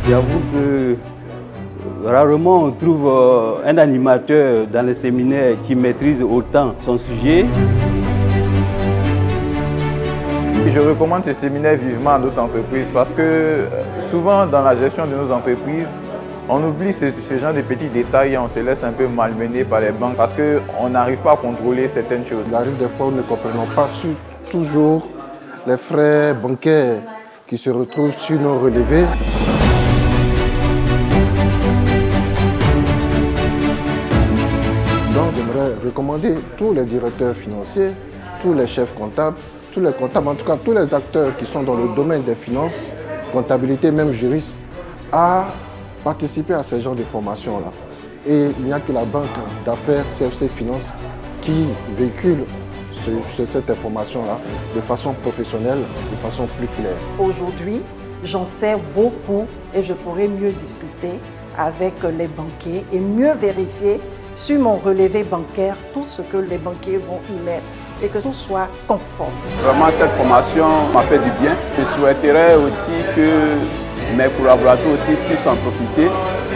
J'avoue que rarement on trouve un animateur dans les séminaires qui maîtrise autant son sujet. Je recommande ce séminaire vivement à notre entreprise parce que souvent dans la gestion de nos entreprises, on oublie ce genre de petits détails et on se laisse un peu malmener par les banques parce qu'on n'arrive pas à contrôler certaines choses. Il arrive des fois où nous ne comprenons pas toujours les frais bancaires qui se retrouvent sur nos relevés. Donc j'aimerais recommander tous les directeurs financiers, tous les chefs comptables, tous les comptables, en tout cas tous les acteurs qui sont dans le domaine des finances, comptabilité, même juristes, à participer à ce genre de formation-là. Et il n'y a que la banque d'affaires CFC Finance qui véhicule cette information-là de façon professionnelle, de façon plus claire. Aujourd'hui, j'en sais beaucoup et je pourrais mieux discuter avec les banquiers et mieux vérifier sur mon relevé bancaire tout ce que les banquiers vont y mettre et que tout soit conforme. Vraiment, cette formation m'a fait du bien. Je souhaiterais aussi que mes collaborateurs aussi puissent en profiter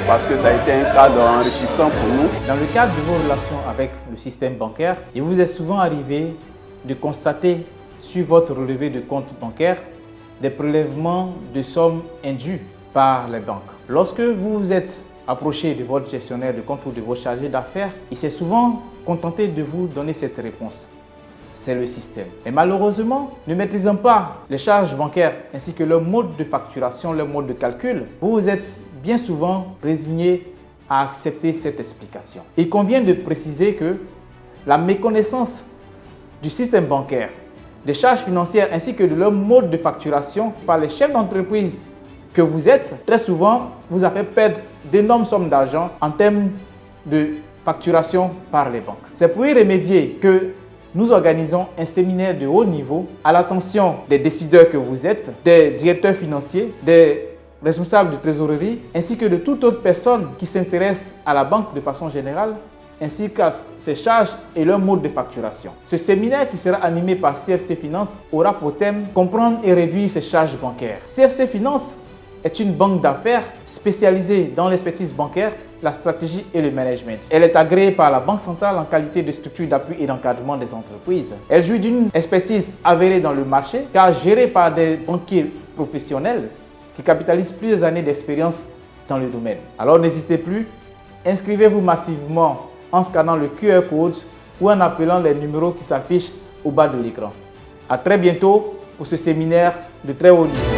parce que ça a été un cadre enrichissant pour nous. Dans le cadre de vos relations avec le système bancaire, il vous est souvent arrivé de constater sur votre relevé de compte bancaire des prélèvements de sommes indues par les banques. Lorsque vous vous êtes approché de votre gestionnaire de compte ou de votre chargé d'affaires, il s'est souvent contenté de vous donner cette réponse. C'est le système. Mais malheureusement, ne maîtrisant pas les charges bancaires ainsi que leur mode de facturation, leur mode de calcul, vous vous êtes bien souvent résigné à accepter cette explication. Il convient de préciser que la méconnaissance du système bancaire, des charges financières ainsi que de leur mode de facturation par les chefs d'entreprise que vous êtes, très souvent, vous a fait perdre d'énormes sommes d'argent en termes de facturation par les banques. C'est pour y remédier que nous organisons un séminaire de haut niveau à l'attention des décideurs que vous êtes, des directeurs financiers, des responsables de trésorerie, ainsi que de toute autre personne qui s'intéresse à la banque de façon générale, ainsi qu'à ses charges et leur mode de facturation. Ce séminaire qui sera animé par CFC Finance aura pour thème « Comprendre et réduire ses charges bancaires ». CFC Finance est une banque d'affaires spécialisée dans l'expertise bancaire, la stratégie et le management. Elle est agréée par la Banque centrale en qualité de structure d'appui et d'encadrement des entreprises. Elle jouit d'une expertise avérée dans le marché car gérée par des banquiers professionnels qui capitalisent plusieurs années d'expérience dans le domaine. Alors n'hésitez plus, inscrivez-vous massivement en scannant le QR code ou en appelant les numéros qui s'affichent au bas de l'écran. À très bientôt pour ce séminaire de très haut niveau.